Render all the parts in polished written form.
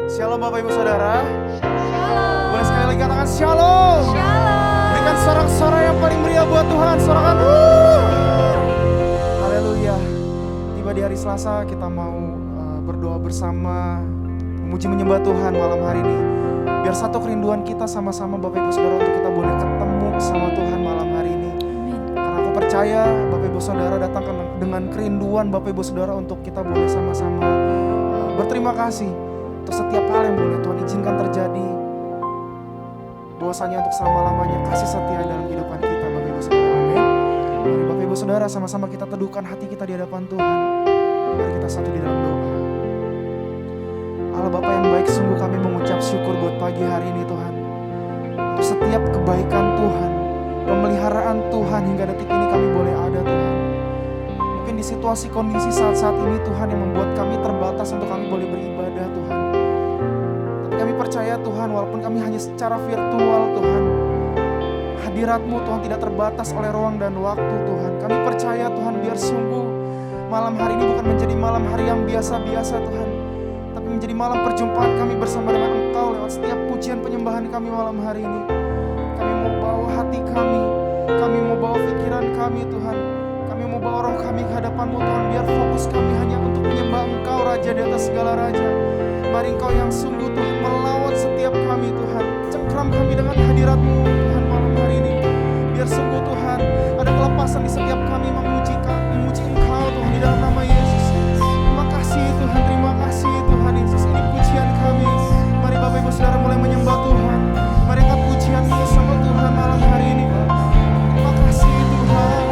Shalom Bapak Ibu Saudara. Shalom. Boleh sekali lagi katakan shalom. Shalom. Berikan sorak-sorai yang paling meriah buat Tuhan. Sorakan. Haleluya. Tiba di hari Selasa kita mau berdoa bersama, memuji menyembah Tuhan malam hari ini. Biar satu kerinduan kita sama-sama Bapak Ibu Saudara untuk kita boleh ketemu sama Tuhan malam hari ini. Karena aku percaya Bapak Ibu Saudara datang dengan kerinduan Bapak Ibu Saudara untuk kita boleh sama-sama berterima kasih untuk setiap hal yang boleh Tuhan izinkan terjadi. Bahwasanya untuk selama-lamanya kasih setia dalam kehidupan kita Bapak Ibu Saudara. Amin. Mari Bapak Ibu Saudara sama-sama kita teduhkan hati kita di hadapan Tuhan. Mari kita satu di dalam doa. Allah Bapa yang baik, sungguh kami mengucap syukur buat pagi hari ini Tuhan. Untuk setiap kebaikan Tuhan, pemeliharaan Tuhan hingga detik ini kami boleh ada Tuhan. Mungkin di situasi kondisi saat-saat ini Tuhan yang membuat kami terbatas untuk kami boleh beribadah Tuhan. Tapi kami percaya Tuhan, walaupun kami hanya secara virtual Tuhan, hadirat-Mu Tuhan tidak terbatas oleh ruang dan waktu Tuhan. Kami percaya Tuhan, biar sungguh malam hari ini bukan menjadi malam hari yang biasa-biasa Tuhan, tapi menjadi malam perjumpaan kami bersama dengan Engkau lewat setiap pujian penyembahan kami malam hari ini. Kami mau bawa hati kami mau bawa pikiran kami Tuhan. Kami mau bawa roh kami ke hadapan-Mu Tuhan, biar fokus kami hanya untuk menyembah Engkau Raja di atas segala Raja. Mari Engkau yang sungguh Tuhan melawat setiap kami Tuhan. Cengkram kami dengan hadirat-Mu Tuhan malam hari ini. Biar sungguh Tuhan ada kelepasan di setiap kami memuji Engkau Tuhan di dalam nama Yesus. Terima kasih Tuhan, terima kasih Tuhan Yesus. Ini pujian kami. Mari Bapak Ibu Saudara mulai menyembah Tuhan. Mari angkat pujian-Mu sama Tuhan malam hari ini. Terima kasih Tuhan.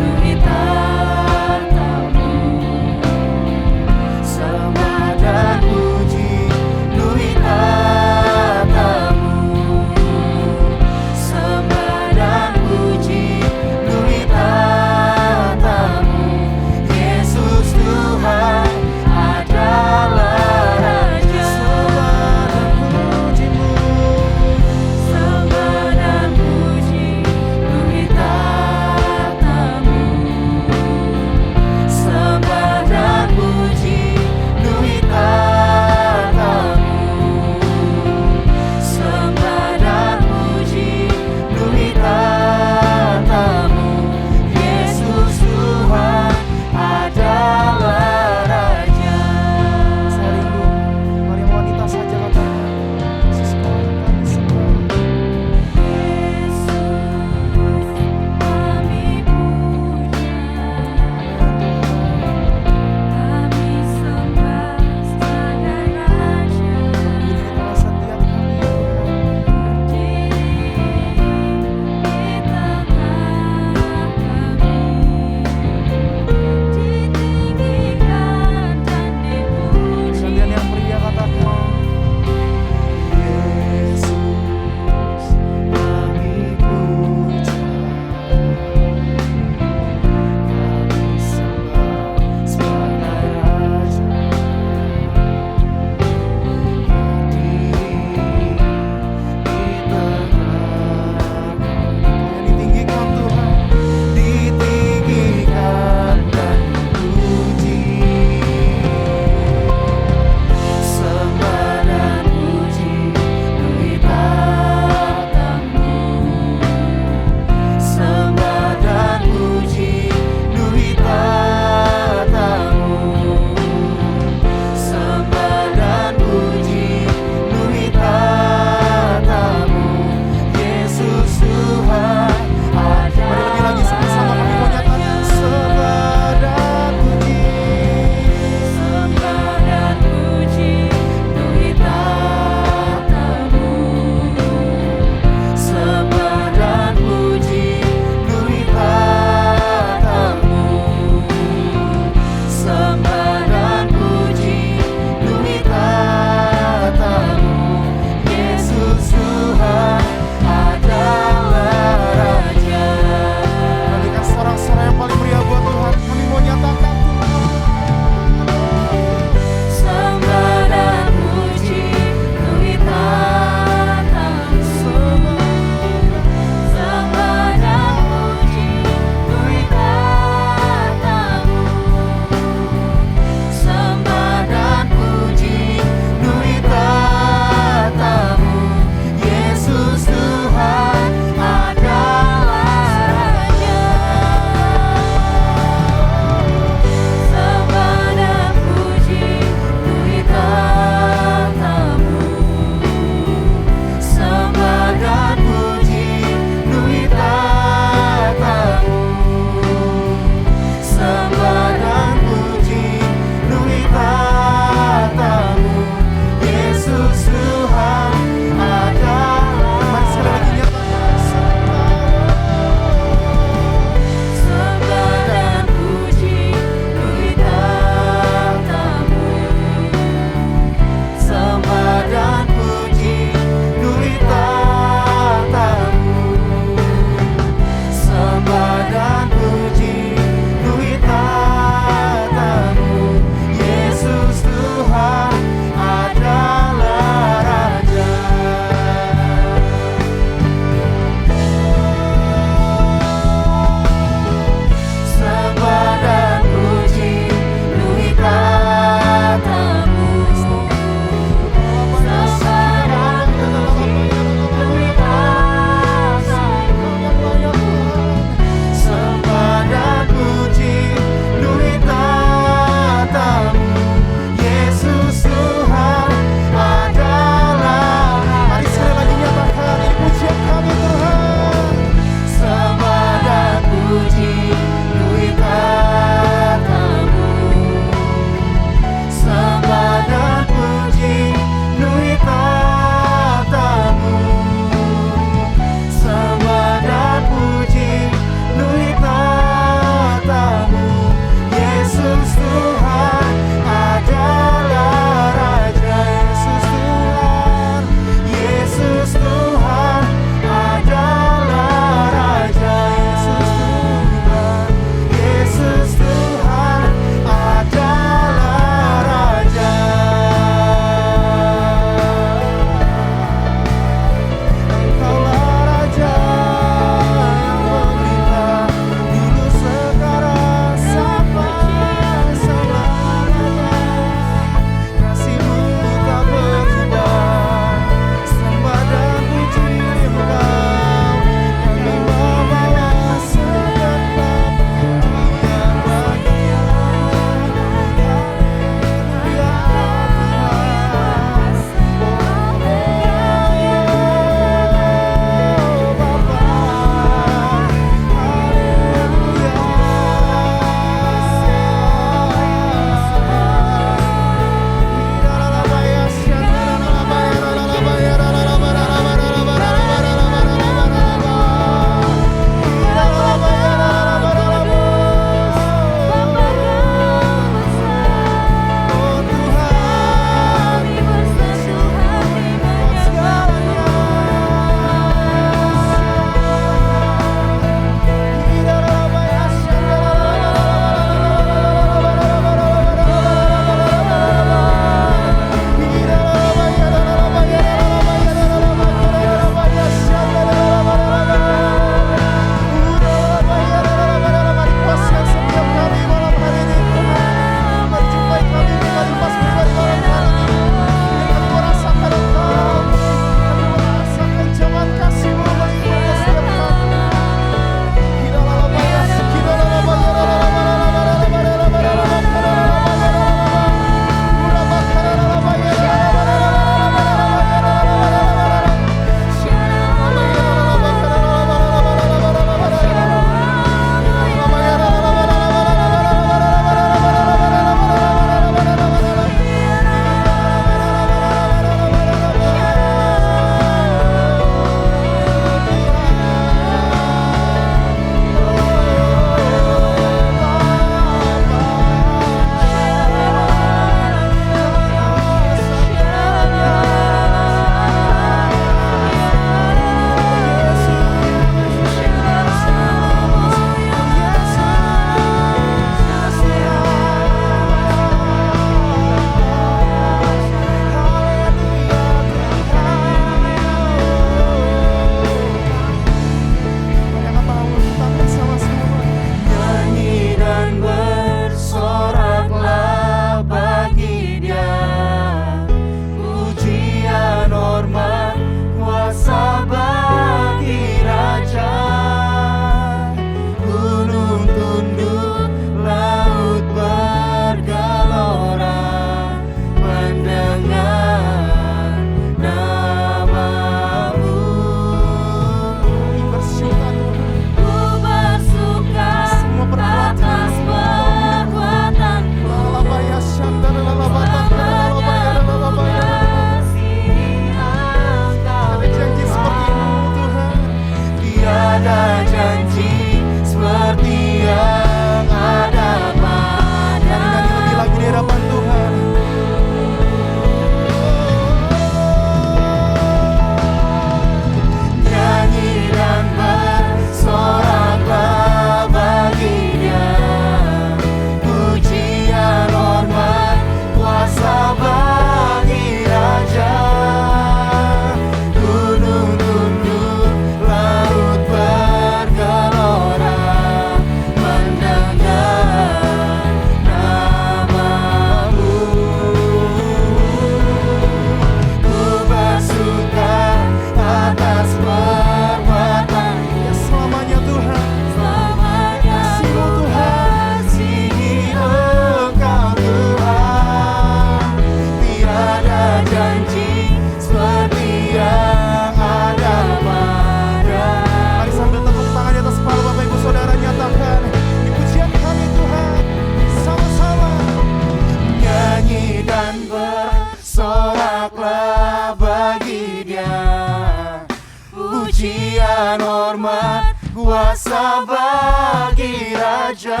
pujian hormat kuasa bagi Raja.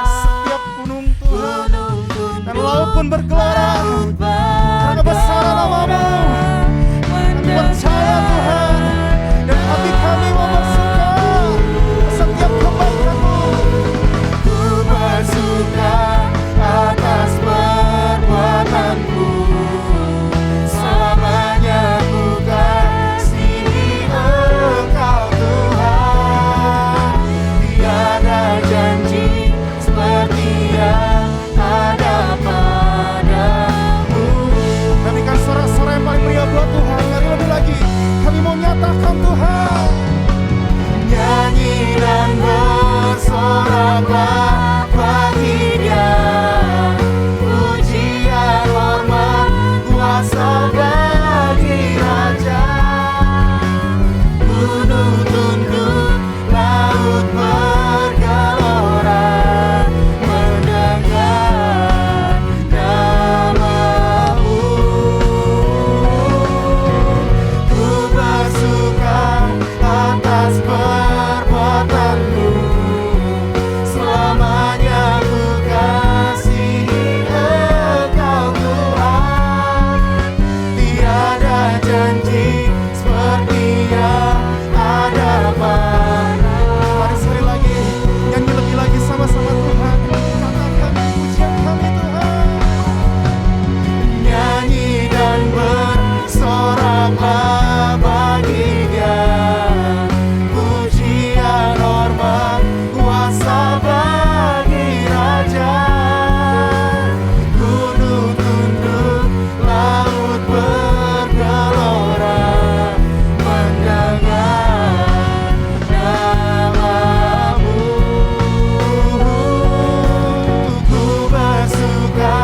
Setiap gunung tunduk dan laut pun bergelora karena kebesaran nama-Mu. Kami percaya Tuhan, dan hati kami mau bersuka setiap kebaikan-Mu. Ku bersuka atas perbuatanku, selamanya ku kasihi Engkau Tuhan. Tiada janji seperti yang ada padamu. Berikan suara-suara yang paling meriah buat Tuhan. Mari lebih lagi kami mau nyatakan Tuhan. Nyanyi dan bersoraklah bagi Dia, pujian hormat kuasa bagi Raja. Gunung tunduk, laut bergelora mendengar nama-Mu. Ku bersuka atas perbuatanmu, selamanya ku kasihi Engkau Tuhan. Tiada janji seperti yang ada padamu. Mari sekali lagi nyanyi lebih lagi sama-sama Tuhan. Katakan pujian kami Tuhan. Nyanyi dan bersoraklah bagi Dia, pujian hormat kuasa bagi Raja. Gunung tunduk, laut bergelora mendengar nama-Mu. Ku bersuka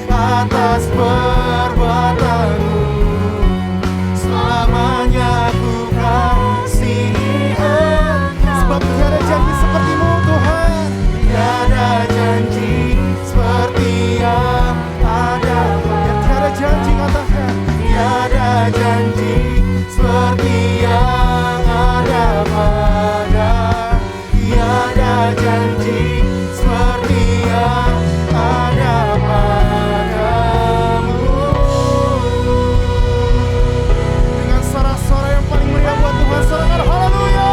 atas perbuatanmu, selamanya ku kasihi Engkau. Sebab tiada janji seperti-Mu Tuhan. Tiada janji seperti yang ada Biar tiada janji katakan. Tiada janji seperti yang ada pada. Tiada janji seperti yang ada padamu. Dengan suara-suara yang paling meriah buat Tuhan, sorakan haleluya.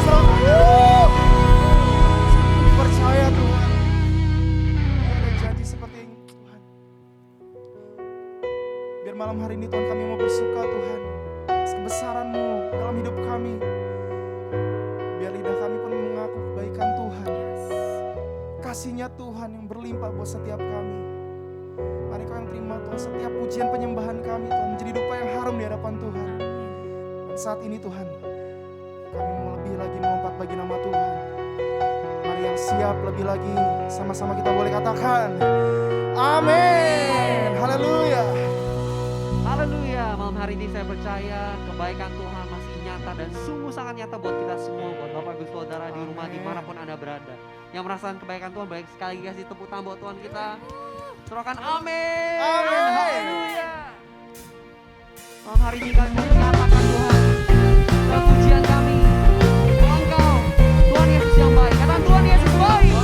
Sorakan. Kami percaya Tuhan, tiada janji seperti ini Tuhan. Biar malam hari ini Tuhan kami mau bersuka Tuhan atas kebesaran-Mu dalam hidup kami. Biar lidah kami pun mengaku kebaikan Tuhan, kasih-Nya Tuhan yang berlimpah buat setiap kami. Mari Kau yang terima Tuhan setiap pujian penyembahan kami Tuhan, menjadi dupa yang harum di hadapan Tuhan. Dan saat ini Tuhan, kami mau lebih lagi melompat bagi nama Tuhan. Mari yang siap lebih lagi, sama-sama kita boleh katakan amin. Haleluya. Haleluya, malam hari ini saya percaya kebaikan Tuhan masih nyata dan sungguh sangat nyata buat kita semua, buat Bapak Ibu Saudara di rumah dimanapun Anda berada. Yang merasakan kebaikan Tuhan, baik sekali lagi kasih tepuk tangan buat Tuhan kita. Surahkan amin. Amin. Haleluya. Malam hari ini kami menyatakan Tuhan, dalam pujian kami, Engkau, Tuhan Yesus yang baik. Katakan Tuhan Yesus baik.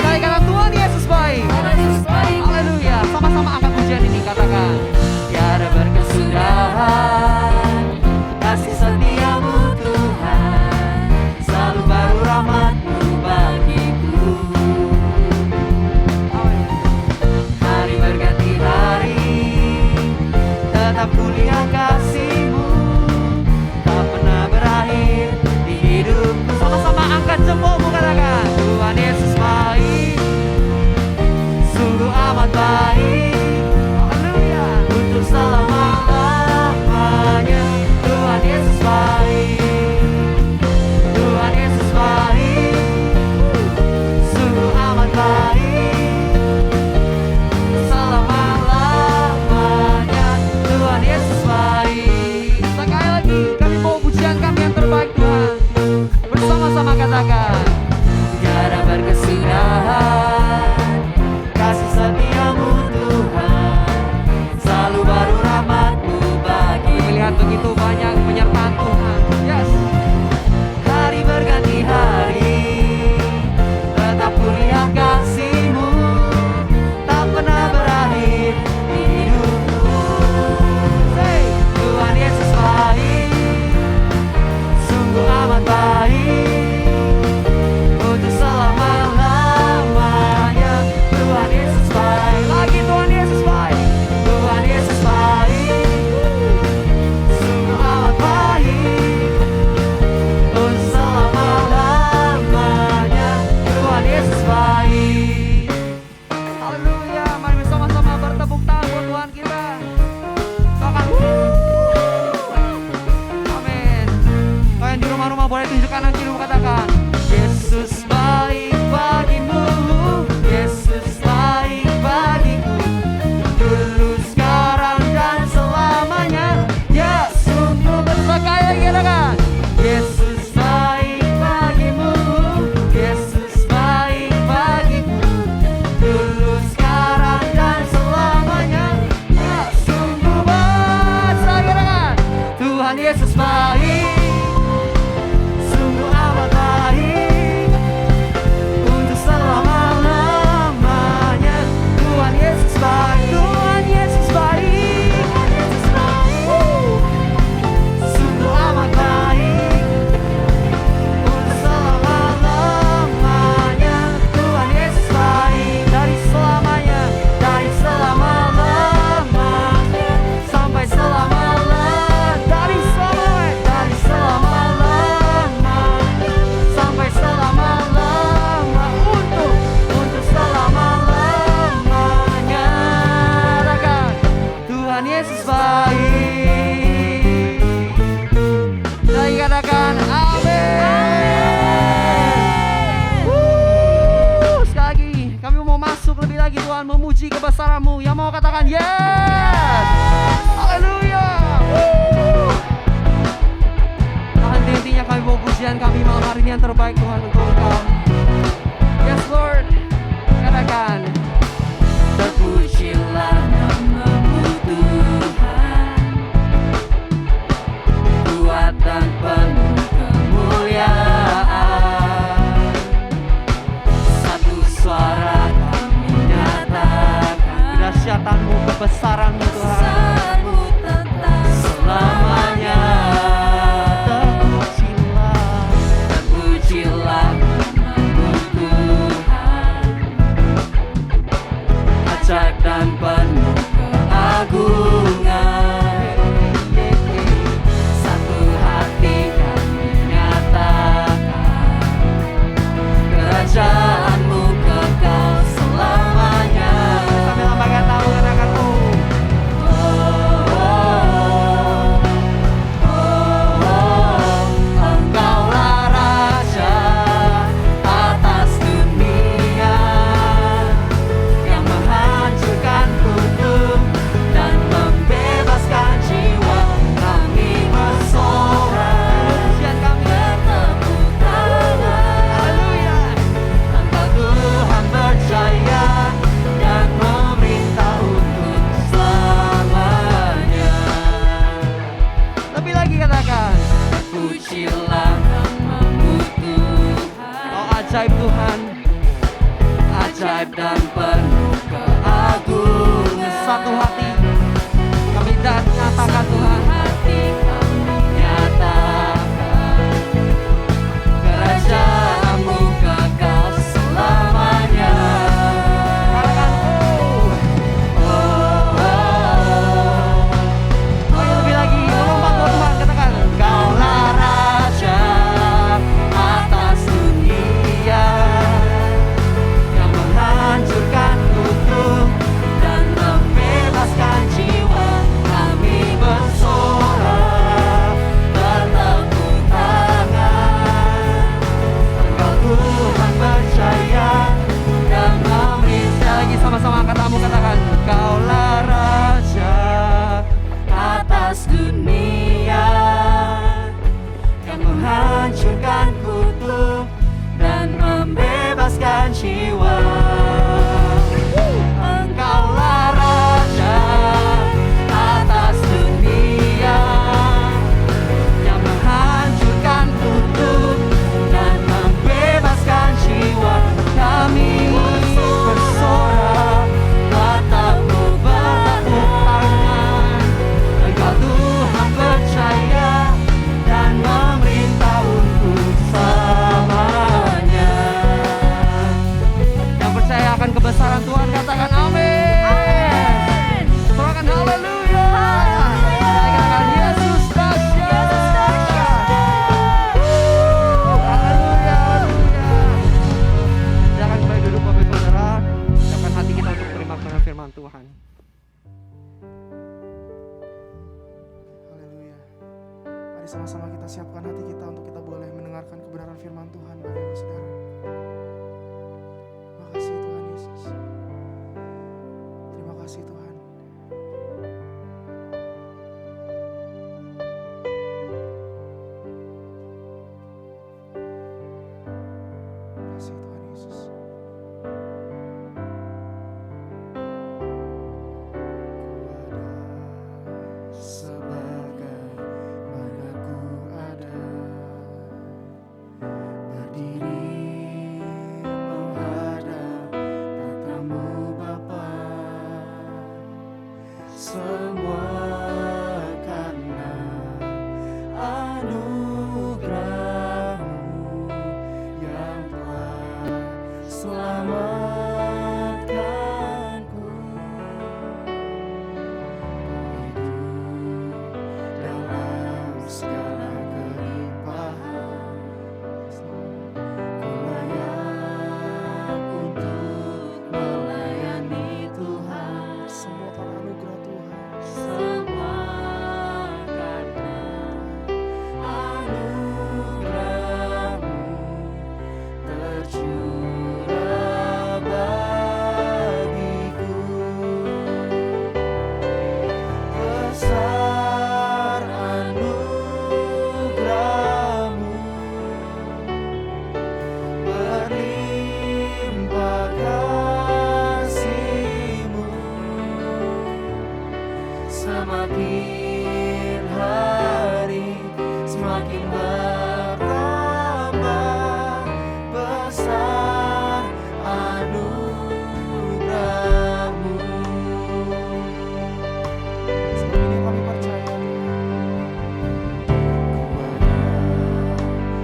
Katakan Tuhan Yesus baik. Haleluya, sama-sama angkat pujian ini, katakan. Tiada berkesudahan kasih setiamu Tuhan, selalu baru rahmat-Mu bagiku. Hari berganti hari, tetap kulihat kasih-Mu, tak pernah berakhir. Yesus baik, sungguh amat baik, untuk selama-lamanya. Tuhan Yesus baik, Tuhan Yesus baik, sungguh amat baik, untuk selama-lamanya. Tuhan Yesus baik, dari selamanya, dari selama-lamanya, sampai selama-lamanya, dari selama-lamanya, sampai selama-lamanya, untuk selama-lamanya. Katakan, Tuhan Yesus baik. Lagi katakan amin. Sekali lagi kami mau masuk lebih lagi Tuhan, memuji kebesaran-Mu. Yang mau katakan yes. Haleluya. Henti-hentinya kami mau pujian kami malam hari ini yang terbaik Tuhan untuk Engkau. Yes Lord. Katakan, terpujilah nama-Mu Tuhan, kuat dan penuh kemuliaan. Satu suara kami nyatakan kedahsyatan-Mu, kebesaran-Mu Tuhan, selamanya. Terpujilah nama-Mu Tuhan, ajaib dan penuh keagungan. Satu hati kami nyatakan kerajaan-Mu kekal selamanya. Sambil lambaikan tangan, katakan Engkaulah Raja atas dunia, yang menghancurkan kutub dan membebaskan jiwa. Kami bersorak, pujian kami bertepuk tangan. Haleluya. Engkau Tuhan berjaya dan memerintah untuk selamanya. Lebih lagi katakan, pujilah nama-Mu Tuhan. Oh ajaib Tuhan, ajaib dan penuh keagungan. Satu hati kami nyatakan Tuhan, hati kami nyatakan kerajaan-Mu kekal selamanya. Katakan lebih lagi, melompat buat Tuhan, katakan Engkaulah Raja atas dunia, yang menghancurkan kutub dan membebaskan jiwa. Kami bersorak, bertepuk tangan. Engkau Tuhan berjaya dan memerintah. Lagi sama-sama angkat tanganmu, katakan Engkaulah Raja atas dunia, yang menghancurkan kutub dan membebaskan jiwa. Engkaulah Raja atas dunia, yang menghancurkan kutub dan membebaskan jiwa. Kami bersorak, bertepuk tangan. Engkau Tuhan berjaya dan memerintah untuk selamanya. Yang percaya akan kebesaran Tuhan, katakan amin. Sorakan haleluya. Katakan Yesus dahsyat. Haleluya, haleluya. Silakan kembali duduk Bapak Ibu Saudara. Siapkan hati kita untuk terima kebenaran firman Tuhan. Haleluya. Mari sama-sama kita siapkan hati kita untuk kita boleh mendengarkan kebenaran firman Tuhan, Bapak Ibu Saudara. Terima kasih Tuhan Yesus. Terima kasih Tuhan. Terima kasih Tuhan Yesus. Ku ada sebagai semua karena anugerah-Mu yang telah selamatkanku. Dalam segala kelimpahan, ku layak untuk melayani Tuhan. Semua karena anugerah Tuhan. Semua karena anugerah-Mu tercurah bagiku. Besar anugerah-Mu, berlimpah kasih-Mu, semakin hari semakin bertambah. Besar anugerah-Mu. Sebab ini kami percaya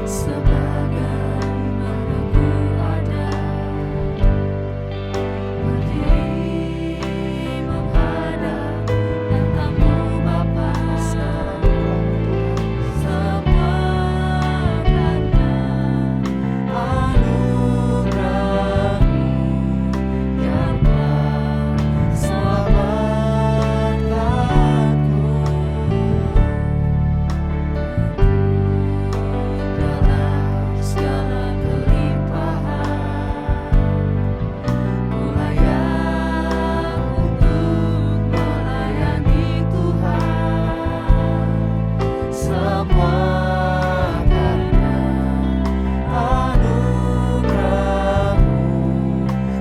sebagaimana ku ada, berdiri menghadap tatamu Bapa. Semua karena anugerah-Mu yang telah selamatkanku. Dalam segala kelimpahan, ku layak untuk melayani Tuhan. Semua karena anugerah-Mu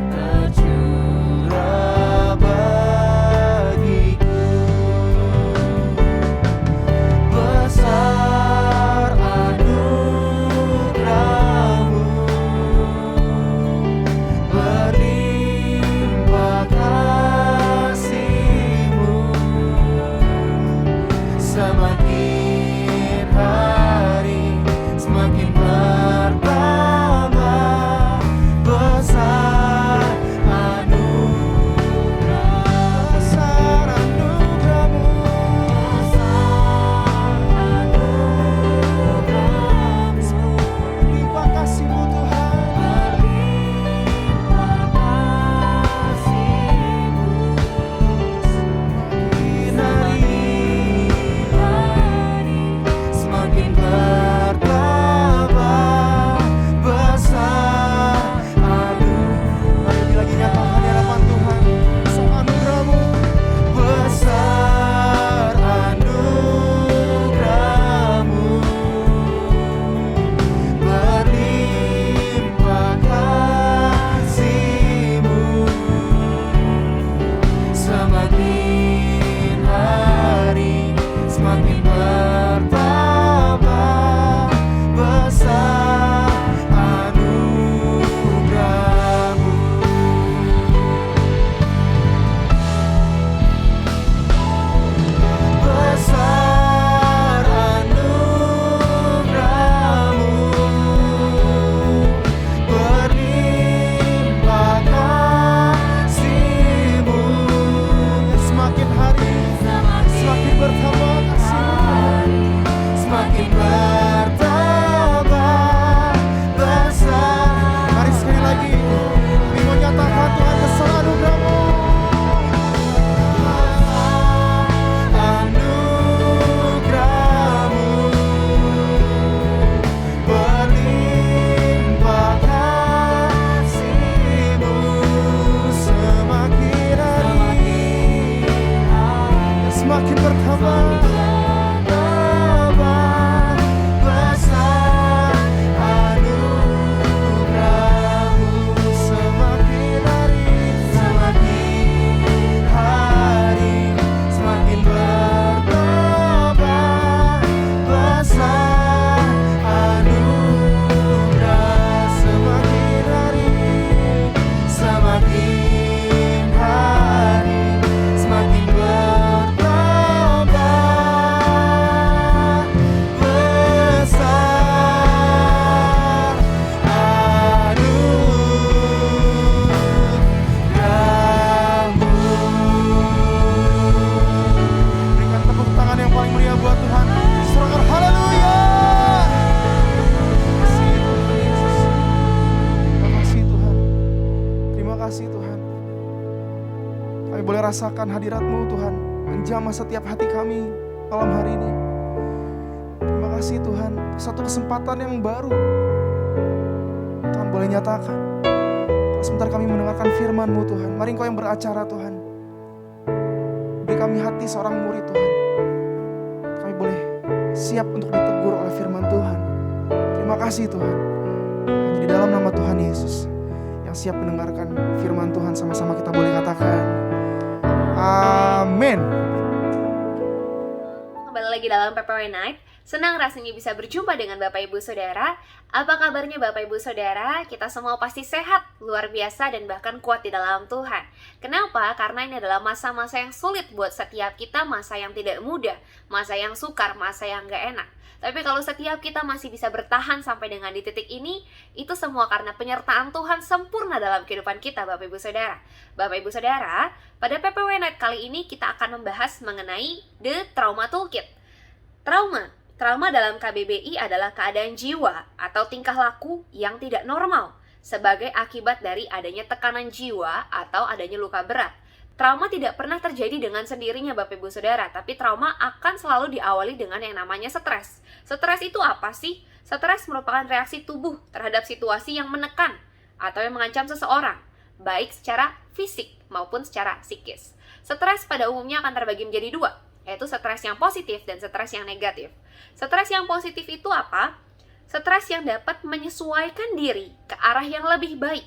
tercurah bagiku. Besar anugerah-Mu, berlimpah kasih-Mu, semakin hari semakin bertambah. Besar anugerah, besar anugerah-Mu, limpah kasih-Mu Tuhan, limpah kasih-Mu, semakin hari semakin bertambah. Besar mari lagi nyatakan di hadapan Tuhan, besar anugerah-Mu, besar anugerah-Mu, berlimpah kasih-Mu, semakin hari semakin bertambah. Besar anugerah-Mu. Besar anugerah-Mu, berlimpah kasih-Mu, semakin hari semakin bertambah kasih-Mu, semakin bertambah. Besar, mari sekali lagi kami mau nyatakan Tuhan besar anugerah-Mu. Anugerah-Mu, berlimpah kasih-Mu, semakin hari semakin bertambah. Besar anugerah-Mu, semakin hari semakin bertambah. Besar anugerah, semakin hari semakin bertambah. Kami boleh rasakan hadirat-Mu Tuhan, menjamah setiap hati kami malam hari ini. Terima kasih Tuhan, satu kesempatan yang baru Tuhan boleh nyatakan. Sebentar kami mendengarkan firman-Mu Tuhan, mari Engkau yang beracara Tuhan. Beri kami hati seorang murid Tuhan. Kami boleh siap untuk ditegur oleh firman Tuhan. Terima kasih Tuhan. Hanya di dalam nama Tuhan Yesus yang siap mendengarkan firman Tuhan, sama-sama kita boleh katakan amin. Kembali lagi dalam PPW Night. Senang rasanya bisa berjumpa dengan Bapak Ibu Saudara. Apa kabarnya Bapak Ibu Saudara? Kita semua pasti sehat, luar biasa, dan bahkan kuat di dalam Tuhan. Kenapa? Karena ini adalah masa-masa yang sulit buat setiap kita, masa yang tidak mudah, masa yang sukar, masa yang gak enak. Tapi kalau setiap kita masih bisa bertahan sampai dengan di titik ini, itu semua karena penyertaan Tuhan sempurna dalam kehidupan kita, Bapak Ibu Saudara. Bapak Ibu Saudara, pada PPW Night kali ini kita akan membahas mengenai The Trauma Toolkit. Trauma dalam KBBI adalah keadaan jiwa atau tingkah laku yang tidak normal sebagai akibat dari adanya tekanan jiwa atau adanya luka berat. Trauma tidak pernah terjadi dengan sendirinya Bapak Ibu Saudara, tapi trauma akan selalu diawali dengan yang namanya stres. Stres itu apa sih? Stres merupakan reaksi tubuh terhadap situasi yang menekan atau yang mengancam seseorang, baik secara fisik maupun secara psikis. Stres pada umumnya akan terbagi menjadi dua, yaitu stres yang positif dan stres yang negatif. Stres yang positif itu apa? Stres yang dapat menyesuaikan diri ke arah yang lebih baik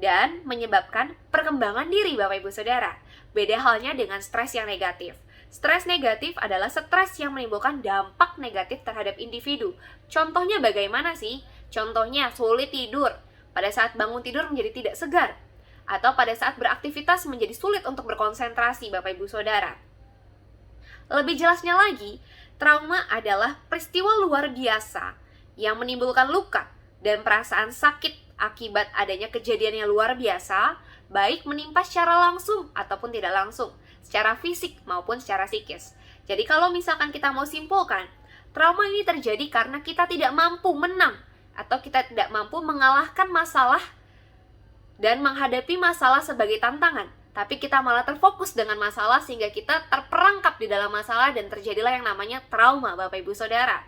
dan menyebabkan perkembangan diri Bapak Ibu Saudara. Beda halnya dengan stres yang negatif. Stres negatif adalah stres yang menimbulkan dampak negatif terhadap individu. Contohnya bagaimana sih? Contohnya sulit tidur, pada saat bangun tidur menjadi tidak segar, atau pada saat beraktivitas menjadi sulit untuk berkonsentrasi Bapak Ibu Saudara. Lebih jelasnya lagi, trauma adalah peristiwa luar biasa yang menimbulkan luka dan perasaan sakit akibat adanya kejadian yang luar biasa, baik menimpa secara langsung ataupun tidak langsung, secara fisik maupun secara psikis. Jadi kalau misalkan kita mau simpulkan, trauma ini terjadi karena kita tidak mampu menang atau kita tidak mampu mengalahkan masalah dan menghadapi masalah sebagai tantangan. Tapi kita malah terfokus dengan masalah sehingga kita terperangkap di dalam masalah dan terjadilah yang namanya trauma Bapak Ibu Saudara.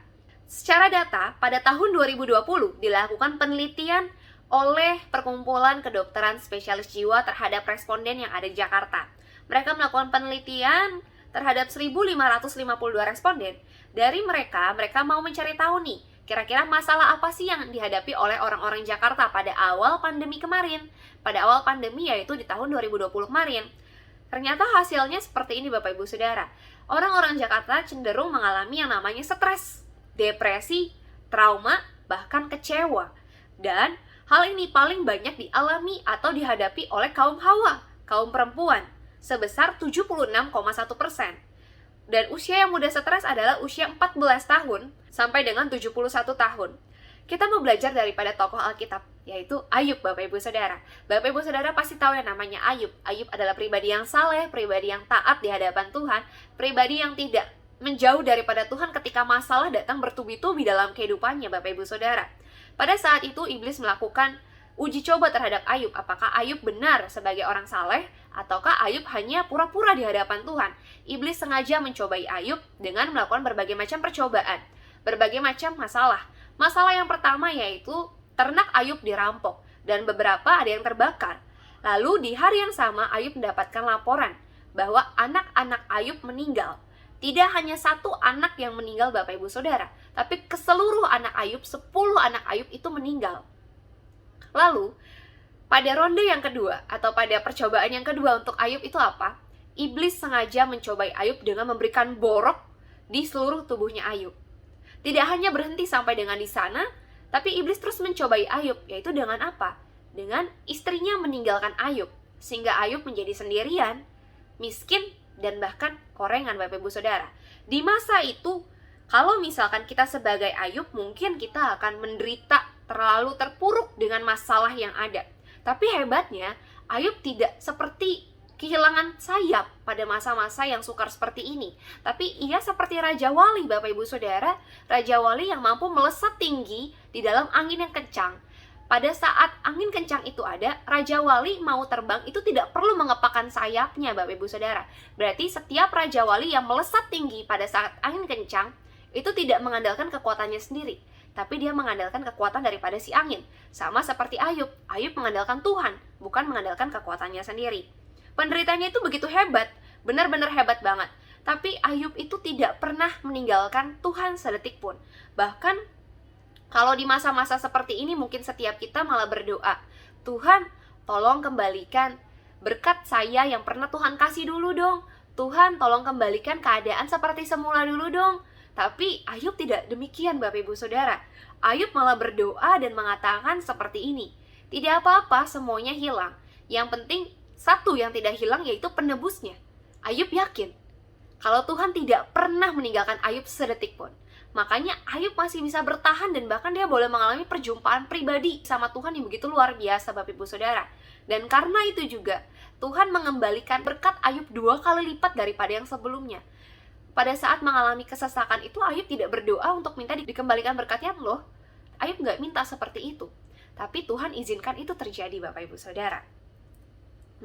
Secara data, pada tahun 2020 dilakukan penelitian oleh Perkumpulan Kedokteran Spesialis Jiwa terhadap responden yang ada di Jakarta. Mereka melakukan penelitian terhadap 1.552 responden. Dari mereka mau mencari tahu nih, kira-kira masalah apa sih yang dihadapi oleh orang-orang Jakarta pada awal pandemi kemarin? Pada awal pandemi yaitu di tahun 2020 kemarin. Ternyata hasilnya seperti ini Bapak Ibu Saudara. Orang-orang Jakarta cenderung mengalami yang namanya stres, depresi, trauma, bahkan kecewa. Dan hal ini paling banyak dialami atau dihadapi oleh kaum hawa, kaum perempuan, sebesar 76,1%. Dan usia yang mudah stres adalah usia 14 tahun sampai dengan 71 tahun. Kita mau belajar daripada tokoh Alkitab, yaitu Ayub Bapak Ibu Saudara. Bapak Ibu Saudara pasti tahu yang namanya Ayub. Ayub adalah pribadi yang saleh, pribadi yang taat di hadapan Tuhan, pribadi yang tidak menjauh daripada Tuhan ketika masalah datang bertubi-tubi dalam kehidupannya Bapak Ibu Saudara. Pada saat itu iblis melakukan uji coba terhadap Ayub. Apakah Ayub benar sebagai orang saleh ataukah Ayub hanya pura-pura di hadapan Tuhan? Iblis sengaja mencobai Ayub dengan melakukan berbagai macam percobaan, berbagai macam masalah. Masalah yang pertama yaitu ternak Ayub dirampok dan beberapa ada yang terbakar. Lalu di hari yang sama Ayub mendapatkan laporan bahwa anak-anak Ayub meninggal. Tidak hanya satu anak yang meninggal Bapak Ibu Saudara, tapi keseluruh anak Ayub, 10 anak Ayub itu meninggal. Lalu pada ronde yang kedua atau pada percobaan yang kedua untuk Ayub itu apa? Iblis sengaja mencobai Ayub dengan memberikan borok di seluruh tubuhnya Ayub. Tidak hanya berhenti sampai dengan di sana, tapi iblis terus mencobai Ayub, yaitu dengan apa? Dengan istrinya meninggalkan Ayub, sehingga Ayub menjadi sendirian, miskin, dan bahkan korengan Bapak Ibu Saudara. Di masa itu, kalau misalkan kita sebagai Ayub, mungkin kita akan menderita terlalu terpuruk dengan masalah yang ada. Tapi hebatnya, Ayub tidak seperti kehilangan sayap pada masa-masa yang sukar seperti ini. Tapi ia seperti Raja Wali Bapak Ibu Saudara, Raja Wali yang mampu melesat tinggi di dalam angin yang kencang. pada saat angin kencang itu ada, Raja Wali mau terbang itu tidak perlu mengepakkan sayapnya, Bapak Ibu Saudara. Berarti setiap Raja Wali yang melesat tinggi pada saat angin kencang, itu tidak mengandalkan kekuatannya sendiri, tapi dia mengandalkan kekuatan daripada si angin. Sama seperti Ayub. Ayub mengandalkan Tuhan, bukan mengandalkan kekuatannya sendiri. Penderitanya itu begitu hebat, benar-benar hebat banget. Tapi Ayub itu tidak pernah meninggalkan Tuhan sedetik pun. Bahkan kalau di masa-masa seperti ini mungkin setiap kita malah berdoa, Tuhan tolong kembalikan berkat saya yang pernah Tuhan kasih dulu dong. Tuhan tolong kembalikan keadaan seperti semula dulu dong. Tapi Ayub tidak demikian, Bapak Ibu Saudara. Ayub malah berdoa dan mengatakan seperti ini, tidak apa-apa, semuanya hilang. Yang penting satu yang tidak hilang, yaitu penebusnya. Ayub yakin kalau Tuhan tidak pernah meninggalkan Ayub sedetik pun. Makanya Ayub masih bisa bertahan dan bahkan dia boleh mengalami perjumpaan pribadi sama Tuhan yang begitu luar biasa, Bapak Ibu Saudara. Dan karena itu juga Tuhan mengembalikan berkat Ayub 2 kali lipat daripada yang sebelumnya. Pada saat mengalami kesesakan itu, Ayub tidak berdoa untuk minta dikembalikan berkatnya loh. Ayub nggak minta seperti itu. Tapi Tuhan izinkan itu terjadi, Bapak Ibu Saudara.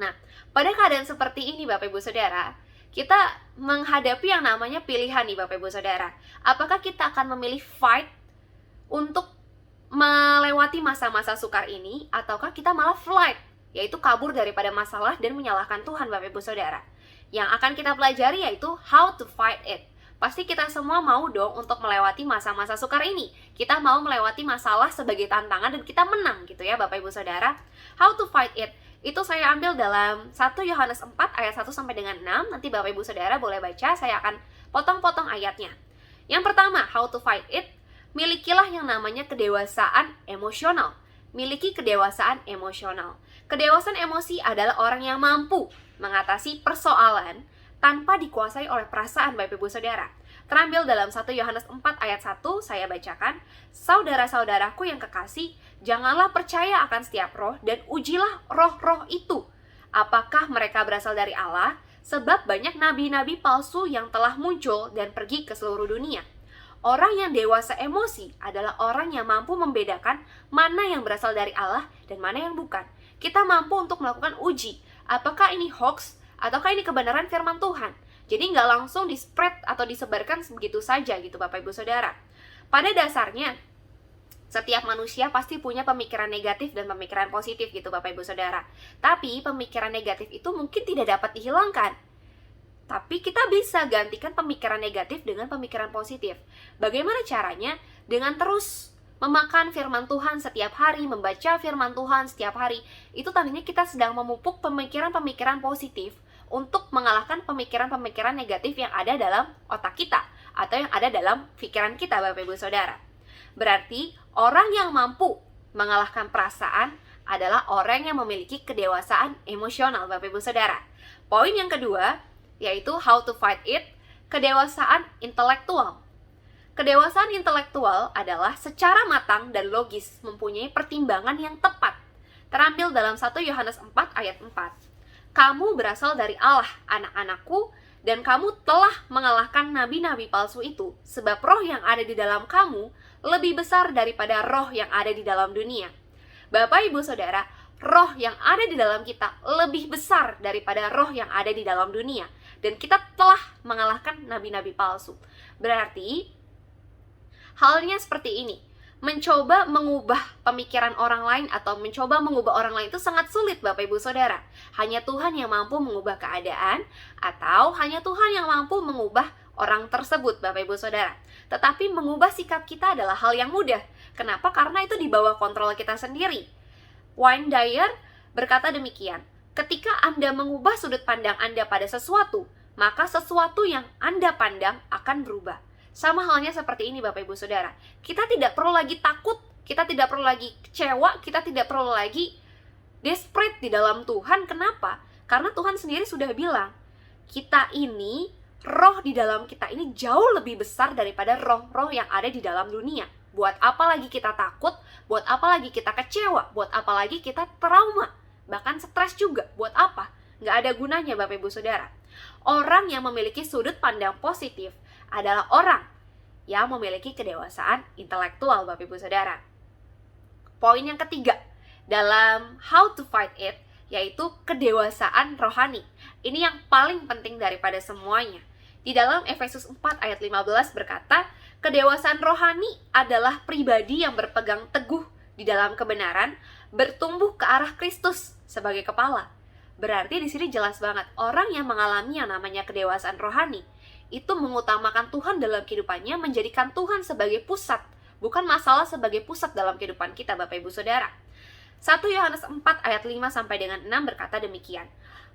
Nah, pada keadaan seperti ini, Bapak Ibu Saudara, kita menghadapi yang namanya pilihan nih, Bapak Ibu Saudara. Apakah kita akan memilih fight untuk melewati masa-masa sukar ini, ataukah kita malah flight, yaitu kabur daripada masalah dan menyalahkan Tuhan, Bapak Ibu Saudara. Yang akan kita pelajari yaitu how to fight it. Pasti kita semua mau dong untuk melewati masa-masa sukar ini. Kita mau melewati masalah sebagai tantangan dan kita menang gitu ya, Bapak Ibu Saudara. How to fight it itu saya ambil dalam 1 Yohanes 4 ayat 1 sampai dengan 6. Nanti Bapak Ibu Saudara boleh baca, saya akan potong-potong ayatnya. Yang pertama, how to fight it, milikilah yang namanya kedewasaan emosional. Miliki kedewasaan emosional. Kedewasaan emosi adalah orang yang mampu mengatasi persoalan tanpa dikuasai oleh perasaan, Bapak Ibu Saudara. Terambil dalam 1 Yohanes 4 ayat 1, saya bacakan, saudara-saudaraku yang kekasih, janganlah percaya akan setiap roh dan ujilah roh-roh itu. Apakah mereka berasal dari Allah? Sebab banyak nabi-nabi palsu yang telah muncul dan pergi ke seluruh dunia. Orang yang dewasa emosi adalah orang yang mampu membedakan mana yang berasal dari Allah dan mana yang bukan. Kita mampu untuk melakukan uji. Apakah ini hoax ataukah ini kebenaran firman Tuhan? Jadi nggak langsung di-spread atau disebarkan begitu saja gitu, Bapak Ibu Saudara. Pada dasarnya, setiap manusia pasti punya pemikiran negatif dan pemikiran positif gitu, Bapak Ibu Saudara. Tapi pemikiran negatif itu mungkin tidak dapat dihilangkan. Tapi kita bisa gantikan pemikiran negatif dengan pemikiran positif. Bagaimana caranya? Dengan terus memakan firman Tuhan setiap hari, membaca firman Tuhan setiap hari. Itu tandanya kita sedang memupuk pemikiran-pemikiran positif untuk mengalahkan pemikiran-pemikiran negatif yang ada dalam otak kita atau yang ada dalam pikiran kita, Bapak Ibu Saudara. Berarti orang yang mampu mengalahkan perasaan adalah orang yang memiliki kedewasaan emosional, Bapak Ibu Saudara. Poin yang kedua yaitu how to fight it, kedewasaan intelektual. Kedewasaan intelektual adalah secara matang dan logis mempunyai pertimbangan yang tepat. Terambil dalam 1 Yohanes 4 ayat 4. Kamu berasal dari Allah, anak-anakku, dan kamu telah mengalahkan nabi-nabi palsu itu, sebab roh yang ada di dalam kamu lebih besar daripada roh yang ada di dalam dunia. Bapak, Ibu, Saudara, roh yang ada di dalam kita lebih besar daripada roh yang ada di dalam dunia. Dan kita telah mengalahkan nabi-nabi palsu. Berarti, halnya seperti ini. Mencoba mengubah pemikiran orang lain atau mencoba mengubah orang lain itu sangat sulit, Bapak Ibu Saudara. Hanya Tuhan yang mampu mengubah keadaan atau hanya Tuhan yang mampu mengubah orang tersebut, Bapak Ibu Saudara. Tetapi mengubah sikap kita adalah hal yang mudah. Kenapa? Karena itu di bawah kontrol kita sendiri. Wayne Dyer berkata demikian, ketika Anda mengubah sudut pandang Anda pada sesuatu, maka sesuatu yang Anda pandang akan berubah. Sama halnya seperti ini, Bapak Ibu Saudara. Kita tidak perlu lagi takut, kita tidak perlu lagi kecewa, kita tidak perlu lagi desperate di dalam Tuhan. Kenapa? Karena Tuhan sendiri sudah bilang, kita ini, roh di dalam kita ini jauh lebih besar daripada roh-roh yang ada di dalam dunia. Buat apa lagi kita takut, buat apa lagi kita kecewa, buat apa lagi kita trauma, bahkan stres juga, buat apa? Nggak ada gunanya, Bapak Ibu Saudara. Orang yang memiliki sudut pandang positif adalah orang yang memiliki kedewasaan intelektual, Bapak Ibu Saudara. poin yang ketiga dalam how to fight it, yaitu kedewasaan rohani. Ini yang paling penting daripada semuanya. Di dalam Efesus 4 ayat 15 berkata, kedewasaan rohani adalah pribadi yang berpegang teguh di dalam kebenaran, bertumbuh ke arah Kristus sebagai kepala. Berarti di sini jelas banget, orang yang mengalami yang namanya kedewasaan rohani itu mengutamakan Tuhan dalam kehidupannya, menjadikan Tuhan sebagai pusat, bukan masalah sebagai pusat dalam kehidupan kita, Bapak Ibu Saudara. 1 Yohanes 4 ayat 5 sampai dengan 6 berkata demikian.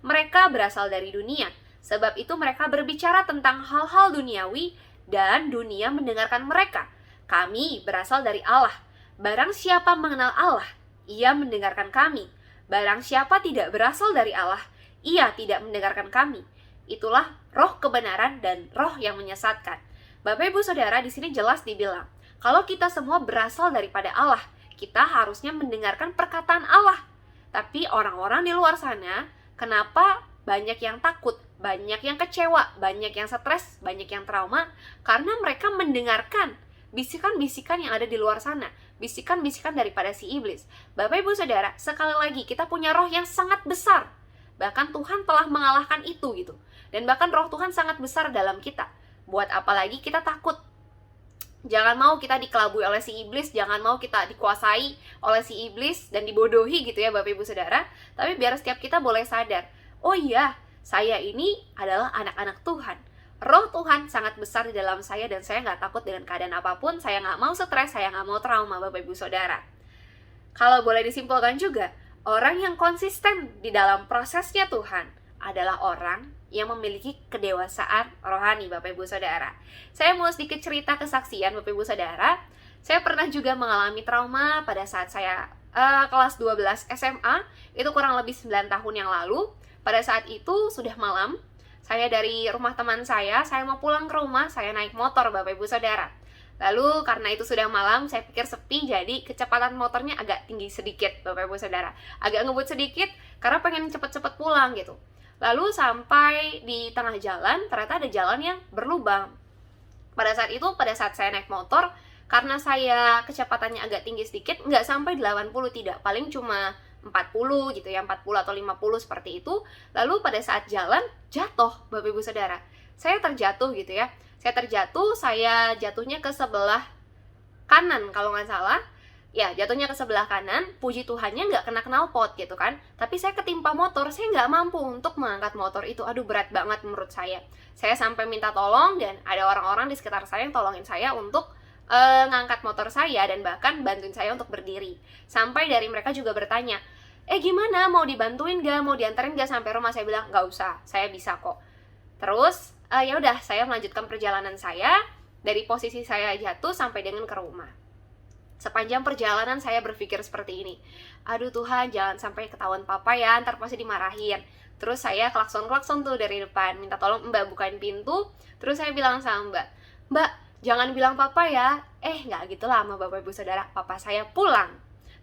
Mereka berasal dari dunia, sebab itu mereka berbicara tentang hal-hal duniawi dan dunia mendengarkan mereka. Kami berasal dari Allah. Barang siapa mengenal Allah, ia mendengarkan kami. Barang siapa tidak berasal dari Allah, ia tidak mendengarkan kami. Itulah roh kebenaran dan roh yang menyesatkan. Bapak Ibu Saudara, di sini jelas dibilang, kalau kita semua berasal daripada Allah, kita harusnya mendengarkan perkataan Allah. Tapi orang-orang di luar sana, kenapa banyak yang takut, banyak yang kecewa, banyak yang stres, banyak yang trauma? Karena mereka mendengarkan bisikan-bisikan yang ada di luar sana, bisikan-bisikan daripada si iblis. Bapak Ibu Saudara, sekali lagi kita punya roh yang sangat besar. Bahkan Tuhan telah mengalahkan itu gitu. Dan bahkan roh Tuhan sangat besar dalam kita. Buat apa lagi kita takut? Jangan mau kita dikelabui oleh si iblis, jangan mau kita dikuasai oleh si iblis dan dibodohi gitu ya Bapak Ibu Saudara. Tapi biar setiap kita boleh sadar, oh iya, saya ini adalah anak-anak Tuhan. Roh Tuhan sangat besar di dalam saya dan saya nggak takut dengan keadaan apapun. Saya nggak mau stres, saya nggak mau trauma, Bapak Ibu Saudara. Kalau boleh disimpulkan juga, orang yang konsisten di dalam prosesnya Tuhan adalah orang yang memiliki kedewasaan rohani, Bapak Ibu Saudara. Saya mau sedikit cerita kesaksian, Bapak Ibu Saudara. Saya pernah juga mengalami trauma pada saat saya kelas 12 SMA, itu kurang lebih 9 tahun yang lalu. Pada saat itu sudah malam, saya dari rumah teman saya mau pulang ke rumah, saya naik motor, Bapak Ibu Saudara. Lalu karena itu sudah malam, saya pikir sepi, jadi kecepatan motornya agak tinggi sedikit, Bapak Ibu Saudara. Agak ngebut sedikit, karena pengen cepet-cepet pulang gitu. Lalu sampai di tengah jalan, ternyata ada jalan yang berlubang. Pada saat saya naik motor, karena saya kecepatannya agak tinggi sedikit, nggak sampai 80, tidak, paling cuma 40 gitu ya, 40 atau 50 seperti itu. Lalu pada saat jalan, jatuh, Bapak Ibu Saudara. Saya terjatuh gitu ya. Saya jatuhnya ke sebelah kanan kalau nggak salah. Ya, jatuhnya ke sebelah kanan, puji Tuhannya nggak kena knalpot gitu kan. Tapi saya ketimpa motor, saya nggak mampu untuk mengangkat motor itu. Aduh, berat banget menurut saya. Saya sampai minta tolong dan ada orang-orang di sekitar saya yang tolongin saya untuk ngangkat motor saya dan bahkan bantuin saya untuk berdiri. Sampai dari mereka juga bertanya, gimana, mau dibantuin gak, mau diantarin gak sampai rumah? Saya bilang, gak usah, saya bisa kok. Terus, ya udah, saya melanjutkan perjalanan saya dari posisi saya jatuh sampai dengan ke rumah. Sepanjang perjalanan saya berpikir seperti ini, aduh Tuhan, jangan sampai ketahuan papa ya, ntar pasti dimarahin. Terus saya klakson-klakson tuh dari depan, minta tolong Mbak bukain pintu. Terus saya bilang sama Mbak, jangan bilang papa ya. Nggak gitu lah sama Bapak Ibu Saudara, papa saya pulang.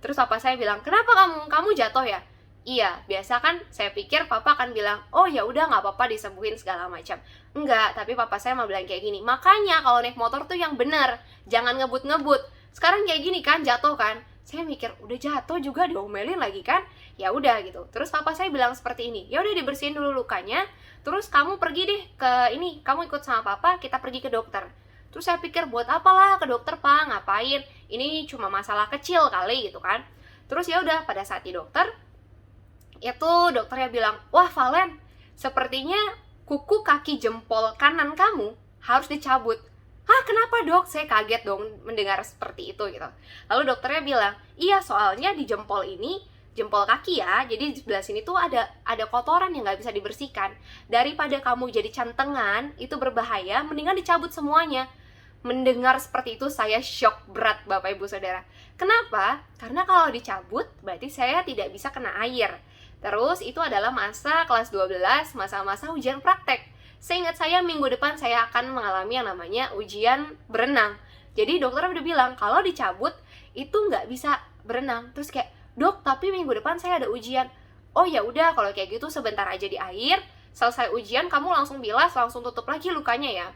Terus papa saya bilang, kenapa kamu jatuh ya? Iya, biasa kan saya pikir papa akan bilang, oh ya udah nggak apa-apa, disembuhin segala macam. Enggak, tapi papa saya mau bilang kayak gini, makanya kalau naik motor tuh yang bener, jangan ngebut-ngebut. Sekarang kayak gini kan, jatuh kan? Saya mikir, udah jatuh juga diomelin lagi kan? Ya udah gitu. Terus papa saya bilang seperti ini, ya udah dibersihin dulu lukanya, terus kamu pergi deh ke ini, kamu ikut sama papa, kita pergi ke dokter. Terus saya pikir, buat apalah ke dokter pak, ngapain? Ini cuma masalah kecil kali gitu kan. Terus ya udah, pada saat di dokter, itu dokternya bilang, wah Valen, sepertinya kuku kaki jempol kanan kamu harus dicabut. Hah, kenapa dok? Saya kaget dong mendengar seperti itu gitu. Lalu dokternya bilang, iya soalnya di jempol ini, jempol kaki ya, jadi di sebelah sini tuh ada kotoran yang nggak bisa dibersihkan. Daripada kamu jadi cantengan, itu berbahaya, mendingan dicabut semuanya. Mendengar seperti itu saya shock berat Bapak Ibu Saudara. Kenapa? Karena kalau dicabut berarti saya tidak bisa kena air. Terus itu adalah masa kelas 12, masa-masa ujian praktek. Seingat saya minggu depan saya akan mengalami yang namanya ujian berenang. Jadi dokter udah bilang kalau dicabut itu nggak bisa berenang. Terus kayak, dok tapi minggu depan saya ada ujian. Oh ya udah kalau kayak gitu sebentar aja di air. Selesai ujian kamu langsung bilas, langsung tutup lagi lukanya ya.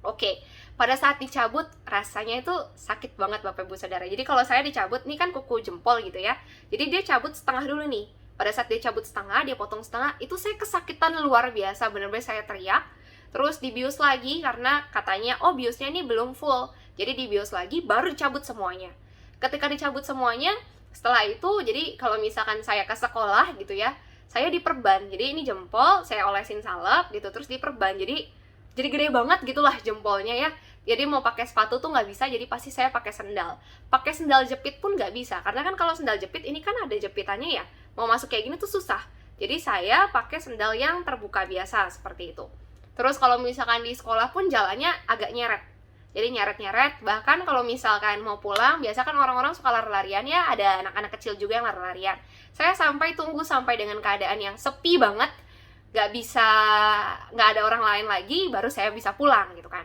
Oke, pada saat dicabut rasanya itu sakit banget Bapak Ibu Saudara. Jadi kalau saya dicabut, nih kan kuku jempol gitu ya, jadi dia cabut setengah dulu nih. Pada saat dia cabut setengah, dia potong setengah, itu saya kesakitan luar biasa, bener-bener saya teriak. Terus dibius lagi karena katanya, oh biusnya ini belum full, jadi dibius lagi baru dicabut semuanya. Ketika dicabut semuanya, setelah itu jadi kalau misalkan saya ke sekolah gitu ya, saya diperban. Jadi ini jempol saya olesin salep gitu, terus diperban, jadi gede banget gitulah jempolnya ya. Jadi mau pakai sepatu tuh nggak bisa, jadi pasti saya pakai sendal. Pakai sendal jepit pun nggak bisa, karena kan kalau sendal jepit ini kan ada jepitannya ya, mau masuk kayak gini tuh susah. Jadi saya pakai sendal yang terbuka biasa seperti itu. Terus kalau misalkan di sekolah pun jalannya agak nyeret, jadi nyeret-nyeret. Bahkan kalau misalkan mau pulang, biasa kan orang-orang suka lari-larian ya, ada anak-anak kecil juga yang lari-larian. Saya tunggu sampai dengan keadaan yang sepi banget, nggak ada orang lain lagi, baru saya bisa pulang gitu kan.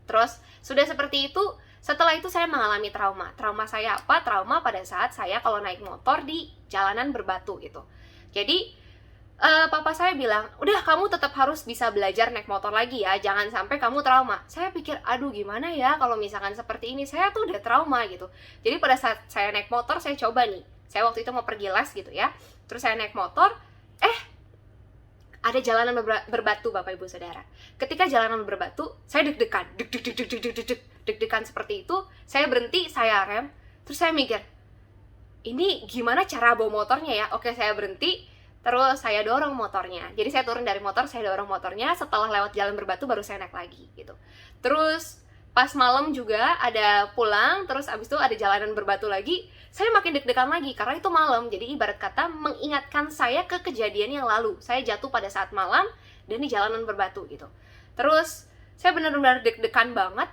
Terus sudah seperti itu, setelah itu saya mengalami trauma. Trauma saya apa? Trauma pada saat saya kalau naik motor di jalanan berbatu gitu. Jadi papa saya bilang, udah kamu tetap harus bisa belajar naik motor lagi ya, jangan sampai kamu trauma. Saya pikir, aduh gimana ya kalau misalkan seperti ini, saya tuh udah trauma gitu. Jadi pada saat saya naik motor, saya coba nih, saya waktu itu mau pergi les gitu ya, terus saya naik motor, ada jalanan berbatu Bapak Ibu Saudara. Ketika jalanan berbatu, saya deg-degan, deg-degan seperti itu. Saya berhenti, saya rem, terus saya mikir, ini gimana cara bawa motornya ya? Oke, saya berhenti, terus saya dorong motornya. Jadi saya turun dari motor, saya dorong motornya. Setelah lewat jalan berbatu, baru saya naik lagi gitu. Terus pas malam juga ada pulang, terus abis itu ada jalanan berbatu lagi. Saya makin deg-degan lagi karena itu malam. Jadi ibarat kata mengingatkan saya ke kejadian yang lalu. Saya jatuh pada saat malam dan di jalanan berbatu gitu. Terus saya benar-benar deg-degan banget.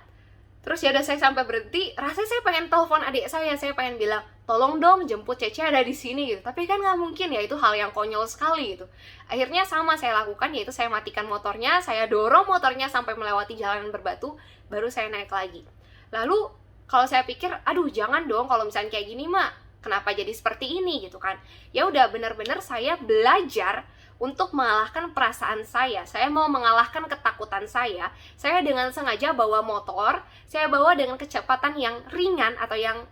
Terus ya udah saya sampai berhenti. Rasanya saya pengen telepon adik saya pengen bilang, tolong dong jemput Cece ada di sini gitu. Tapi kan nggak mungkin ya, itu hal yang konyol sekali gitu. Akhirnya sama saya lakukan, yaitu saya matikan motornya, saya dorong motornya sampai melewati jalanan berbatu, baru saya naik lagi. Lalu kalau saya pikir, aduh jangan dong kalau misalnya kayak gini mah, kenapa jadi seperti ini gitu kan. Ya udah, benar-benar saya belajar untuk mengalahkan perasaan saya. Saya mau mengalahkan ketakutan saya dengan sengaja bawa motor, saya bawa dengan kecepatan yang ringan atau yang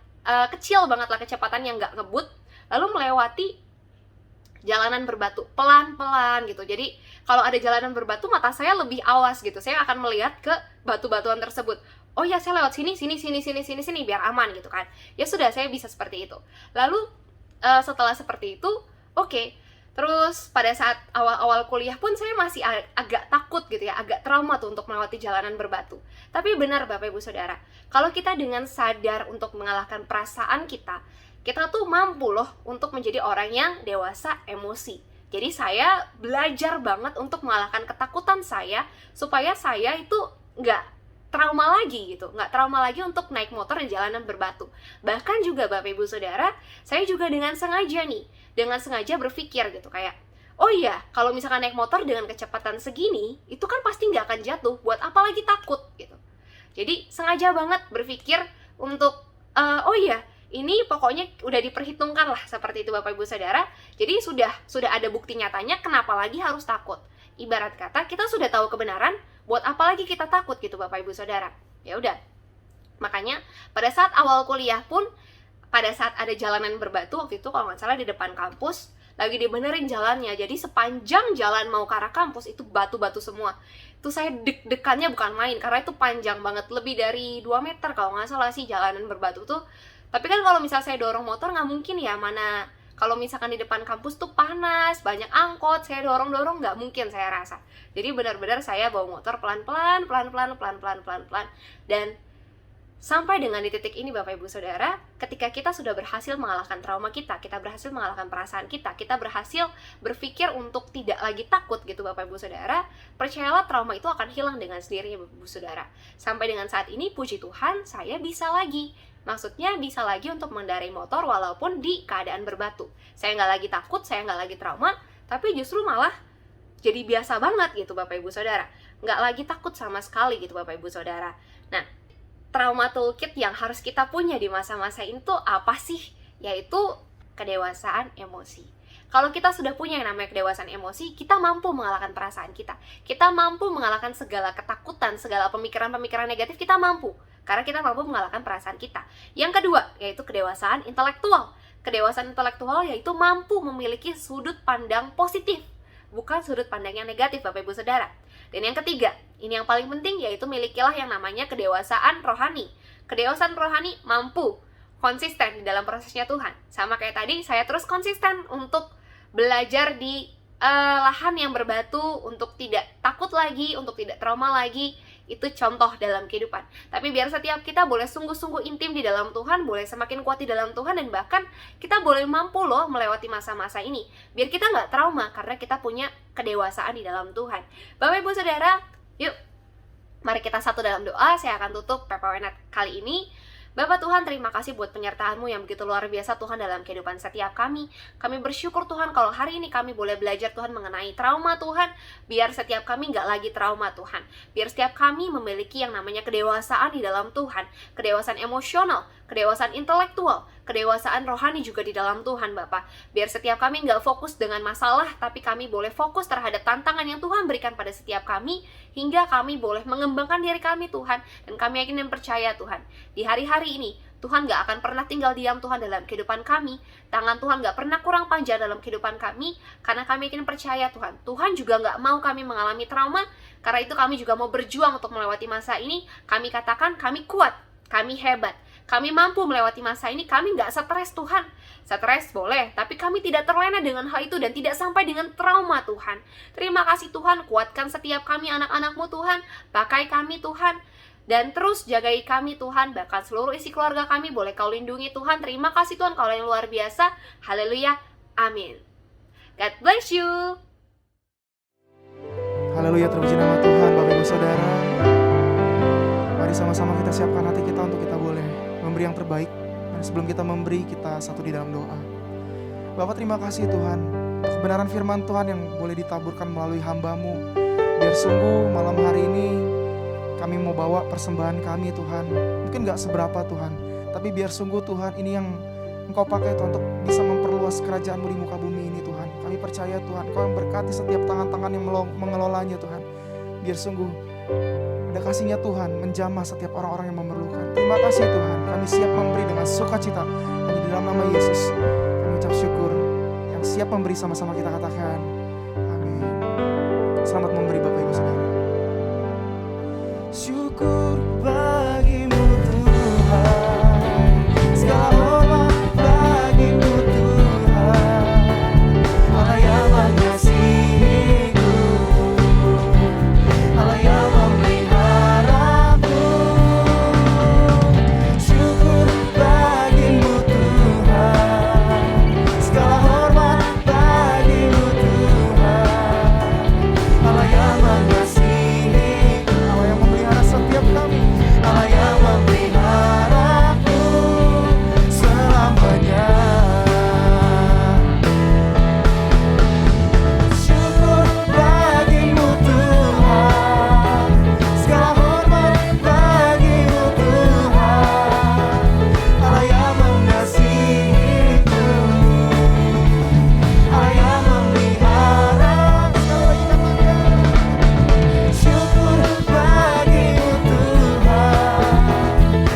kecil banget lah, kecepatan yang nggak ngebut, lalu melewati jalanan berbatu pelan-pelan gitu. Jadi kalau ada jalanan berbatu, mata saya lebih awas gitu, saya akan melihat ke batu-batuan tersebut. Oh ya, saya lewat sini biar aman gitu kan. Ya sudah, saya bisa seperti itu. Lalu setelah seperti itu, oke. Terus pada saat awal-awal kuliah pun saya masih agak takut gitu ya, agak trauma tuh untuk melewati jalanan berbatu. Tapi benar Bapak Ibu Saudara, kalau kita dengan sadar untuk mengalahkan perasaan kita tuh mampu loh untuk menjadi orang yang dewasa emosi. Jadi saya belajar banget untuk mengalahkan ketakutan saya, supaya saya itu nggak trauma lagi gitu, nggak trauma lagi untuk naik motor di jalanan berbatu. Bahkan juga Bapak Ibu Saudara, saya juga dengan sengaja berpikir gitu, kayak, oh iya, kalau misalkan naik motor dengan kecepatan segini, itu kan pasti nggak akan jatuh, buat apa lagi takut gitu. Jadi sengaja banget berpikir untuk, oh iya, ini pokoknya udah diperhitungkan lah seperti itu Bapak Ibu Saudara. Jadi sudah ada bukti nyatanya, kenapa lagi harus takut? Ibarat kata kita sudah tahu kebenaran, buat apa lagi kita takut gitu Bapak Ibu Saudara. Ya udah. Makanya pada saat awal kuliah pun, pada saat ada jalanan berbatu waktu itu kalau nggak salah di depan kampus, lagi dibenerin jalannya. Jadi sepanjang jalan mau ke arah kampus itu batu-batu semua. Itu saya deg-degannya bukan main, karena itu panjang banget, lebih dari 2 meter kalau nggak salah sih jalanan berbatu tuh. Tapi kan kalau misalnya saya dorong motor nggak mungkin ya, mana kalau misalkan di depan kampus tuh panas, banyak angkot, saya dorong-dorong nggak mungkin saya rasa. Jadi benar-benar saya bawa motor pelan-pelan, dan sampai dengan di titik ini Bapak Ibu Saudara, ketika kita sudah berhasil mengalahkan trauma kita berhasil mengalahkan perasaan kita berhasil berpikir untuk tidak lagi takut gitu Bapak Ibu Saudara, percayalah trauma itu akan hilang dengan sendirinya Bapak Ibu Saudara. Sampai dengan saat ini, puji Tuhan, saya bisa lagi. Maksudnya bisa lagi untuk mengendarai motor walaupun di keadaan berbatu. Saya nggak lagi takut, saya nggak lagi trauma, tapi justru malah jadi biasa banget gitu Bapak Ibu Saudara. Nggak lagi takut sama sekali gitu Bapak Ibu Saudara. Nah, trauma toolkit yang harus kita punya di masa-masa itu apa sih? Yaitu kedewasaan emosi. Kalau kita sudah punya yang namanya kedewasaan emosi, kita mampu mengalahkan perasaan kita. Kita mampu mengalahkan segala ketakutan, segala pemikiran-pemikiran negatif, kita mampu. Karena kita mampu mengalahkan perasaan kita. Yang kedua, yaitu kedewasaan intelektual. Kedewasaan intelektual yaitu mampu memiliki sudut pandang positif, bukan sudut pandang yang negatif, Bapak Ibu Saudara. Dan yang ketiga, ini yang paling penting, yaitu milikilah yang namanya kedewasaan rohani. Kedewasaan rohani mampu konsisten di dalam prosesnya Tuhan. Sama kayak tadi, saya terus konsisten untuk belajar di lahan yang berbatu, untuk tidak takut lagi, untuk tidak trauma lagi. Itu contoh dalam kehidupan. Tapi biar setiap kita boleh sungguh-sungguh intim di dalam Tuhan, boleh semakin kuat di dalam Tuhan, dan bahkan kita boleh mampu loh melewati masa-masa ini. Biar kita nggak trauma, karena kita punya kedewasaan di dalam Tuhan. Bapak Ibu Saudara, yuk mari kita satu dalam doa. Saya akan tutup PPW Night kali ini. Bapak Tuhan, terima kasih buat penyertaan-Mu yang begitu luar biasa Tuhan dalam kehidupan setiap kami. Kami bersyukur Tuhan kalau hari ini kami boleh belajar Tuhan mengenai trauma Tuhan. Biar setiap kami nggak lagi trauma Tuhan. Biar setiap kami memiliki yang namanya kedewasaan di dalam Tuhan. Kedewasaan emosional, kedewasaan intelektual, kedewasaan rohani juga di dalam Tuhan Bapak. Biar setiap kami nggak fokus dengan masalah, tapi kami boleh fokus terhadap tantangan yang Tuhan berikan pada setiap kami, hingga kami boleh mengembangkan diri kami Tuhan. Dan kami yakin dan percaya Tuhan, di hari-hari ini Tuhan gak akan pernah tinggal diam Tuhan dalam kehidupan kami. Tangan Tuhan gak pernah kurang panjang dalam kehidupan kami, karena kami yakin percaya Tuhan, Tuhan juga gak mau kami mengalami trauma. Karena itu kami juga mau berjuang untuk melewati masa ini. Kami katakan kami kuat, kami hebat, kami mampu melewati masa ini. Kami gak stres Tuhan. Stres boleh, tapi kami tidak terlena dengan hal itu dan tidak sampai dengan trauma Tuhan. Terima kasih Tuhan, kuatkan setiap kami anak-anak-Mu Tuhan. Pakai kami Tuhan, dan terus jagai kami Tuhan, bahkan seluruh isi keluarga kami boleh Kau lindungi Tuhan. Terima kasih Tuhan, Kau yang luar biasa. Haleluya, amin. God bless you. Haleluya, terpuji nama Tuhan. Bapak Ibu Saudara, mari sama-sama kita siapkan hati kita untuk kita boleh memberi yang terbaik. Dan sebelum kita memberi, kita satu di dalam doa. Bapak, terima kasih Tuhan untuk kebenaran firman Tuhan yang boleh ditaburkan melalui hamba-Mu. Biar sungguh malam hari ini kami mau bawa persembahan kami Tuhan. Mungkin gak seberapa Tuhan, tapi biar sungguh Tuhan ini yang Engkau pakai Tuhan untuk bisa memperluas kerajaan-Mu di muka bumi ini Tuhan. Kami percaya Tuhan, Kau yang berkati setiap tangan-tangan yang mengelolanya Tuhan. Biar sungguh ada kasih-Nya Tuhan menjamah setiap orang-orang yang memerlukan. Terima kasih Tuhan, kami siap memberi dengan sukacita. Hanya di dalam nama Yesus kami ucap syukur. Yang siap memberi sama-sama kita katakan amin. Selamat memberi Bapak Ibu Saudara. Syukur bagi-Mu Tuhan, segala hormat bagi-Mu Tuhan, Allah yang mengasihi-Ku, Allah yang memelihara-Ku. Syukur bagi-Mu Tuhan, segala hormat bagi-Mu Tuhan, Allah yang mengasihi-Ku, setiap kami, Allah yang memelihara-Ku selamanya. Syukur bagi-Mu Tuhan, segala hormat bagi-Mu Tuhan, Allah yang mengasihi-Ku, Allah yang memelihara-Ku. Syukur bagi-Mu Tuhan,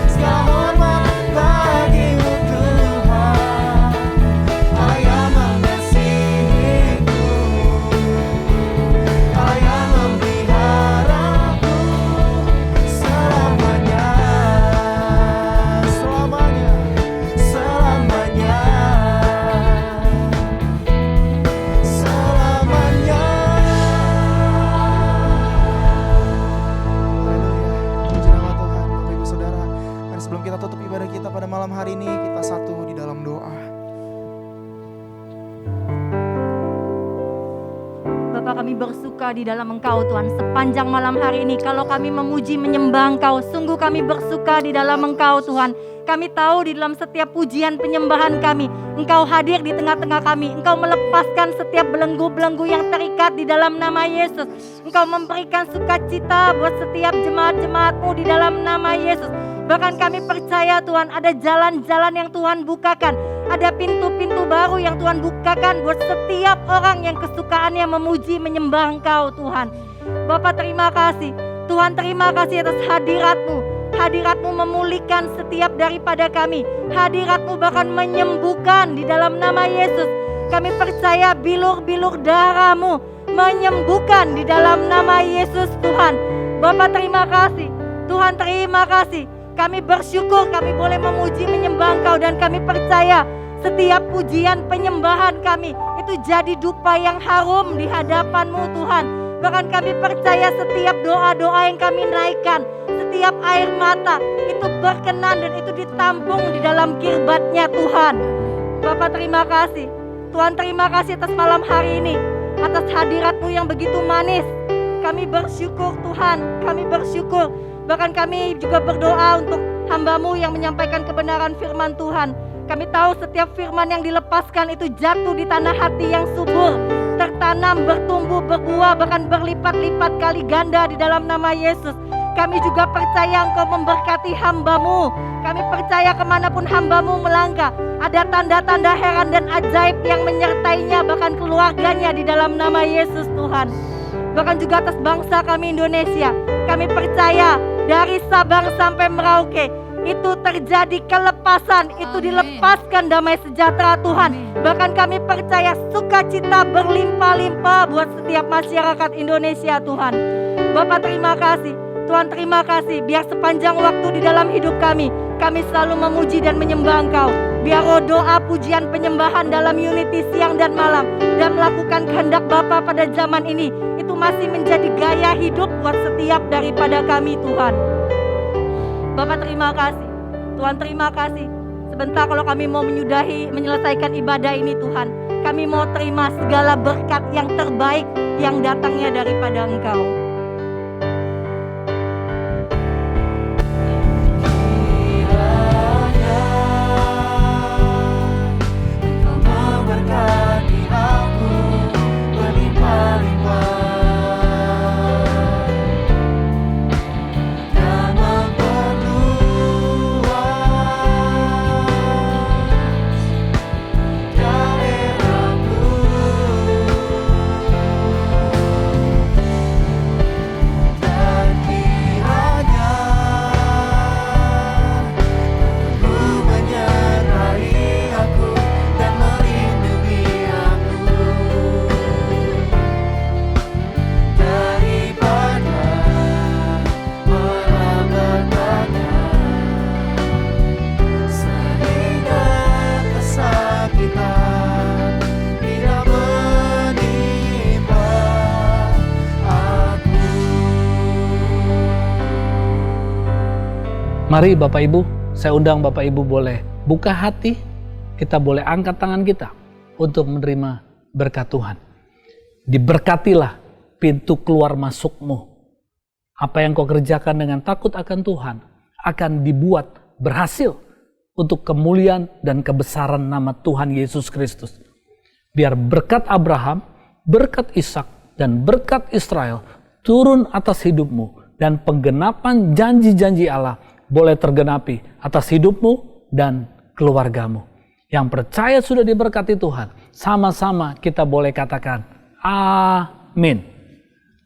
segala hormat bagi-Mu Tuhan, Allah yang mengasihi-Ku, Allah yang memelihara-Ku selamanya, selamanya, selamanya, selamanya. Haleluya, puji nama Tuhan. Bapak Ibu Saudara, mari sebelum kita tutup ibadah kita pada malam hari ini, kita satu di dalam doa. Bapa, kami bersuka di dalam Engkau Tuhan. Sepanjang malam hari ini kalau kami memuji menyembah Engkau, sungguh kami bersuka di dalam Engkau Tuhan. Kami tahu di dalam setiap pujian penyembahan kami, Engkau hadir di tengah-tengah kami. Engkau melepaskan setiap belenggu-belenggu yang terikat di dalam nama Yesus. Engkau memberikan sukacita buat setiap jemaat-jemaat-Mu di dalam nama Yesus. Bahkan kami percaya Tuhan, ada jalan-jalan yang Tuhan bukakan, Ada pintu-pintu baru yang Tuhan bukakan buat setiap orang yang kesukaannya memuji menyembah Engkau Tuhan. Bapa terima kasih. Tuhan terima kasih atas hadirat-Mu. Hadirat-Mu memulihkan setiap daripada kami. Hadirat-Mu bahkan menyembuhkan di dalam nama Yesus. Kami percaya bilur-bilur darah-Mu menyembuhkan di dalam nama Yesus Tuhan. Bapa terima kasih. Tuhan terima kasih. Kami bersyukur kami boleh memuji menyembah Engkau, dan kami percaya setiap pujian penyembahan kami itu jadi dupa yang harum di hadapan-Mu Tuhan. Bahkan kami percaya setiap doa-doa yang kami naikkan, setiap air mata itu berkenan dan itu ditampung di dalam kirbat-Nya Tuhan. Bapa terima kasih. Tuhan terima kasih atas malam hari ini, atas hadirat-Mu yang begitu manis. Kami bersyukur Tuhan, kami bersyukur. Bahkan kami juga berdoa untuk hamba-Mu yang menyampaikan kebenaran firman Tuhan. Kami tahu setiap firman yang dilepaskan itu jatuh di tanah hati yang subur, tertanam, bertumbuh, berbuah, bahkan berlipat-lipat kali ganda di dalam nama Yesus. Kami juga percaya Engkau memberkati hamba-Mu. Kami percaya kemanapun hamba-Mu melangkah, ada tanda-tanda heran dan ajaib yang menyertainya, bahkan keluarganya di dalam nama Yesus Tuhan. Bahkan juga atas bangsa kami Indonesia, kami percaya dari Sabang sampai Merauke itu terjadi kelepasan, itu dilepaskan damai sejahtera Tuhan. Bahkan kami percaya sukacita berlimpah-limpah buat setiap masyarakat Indonesia Tuhan. Bapak terima kasih, Tuhan terima kasih. Biar sepanjang waktu di dalam hidup kami selalu memuji dan menyembah Engkau. Biar roh doa pujian penyembahan dalam unity siang dan malam dan melakukan kehendak Bapa pada zaman ini itu masih menjadi gaya hidup buat setiap daripada kami Tuhan. Bapak terima kasih, Tuhan terima kasih. Sebentar kalau kami mau menyelesaikan ibadah ini Tuhan, kami mau terima segala berkat yang terbaik yang datangnya daripada Engkau. Mari Bapak Ibu, saya undang Bapak Ibu boleh buka hati, kita boleh angkat tangan kita untuk menerima berkat Tuhan. Diberkatilah pintu keluar masukmu. Apa yang kau kerjakan dengan takut akan Tuhan akan dibuat berhasil untuk kemuliaan dan kebesaran nama Tuhan Yesus Kristus. Biar berkat Abraham, berkat Ishak, dan berkat Israel turun atas hidupmu, dan penggenapan janji-janji Allah boleh tergenapi atas hidupmu dan keluargamu. Yang percaya sudah diberkati Tuhan, sama-sama kita boleh katakan amin.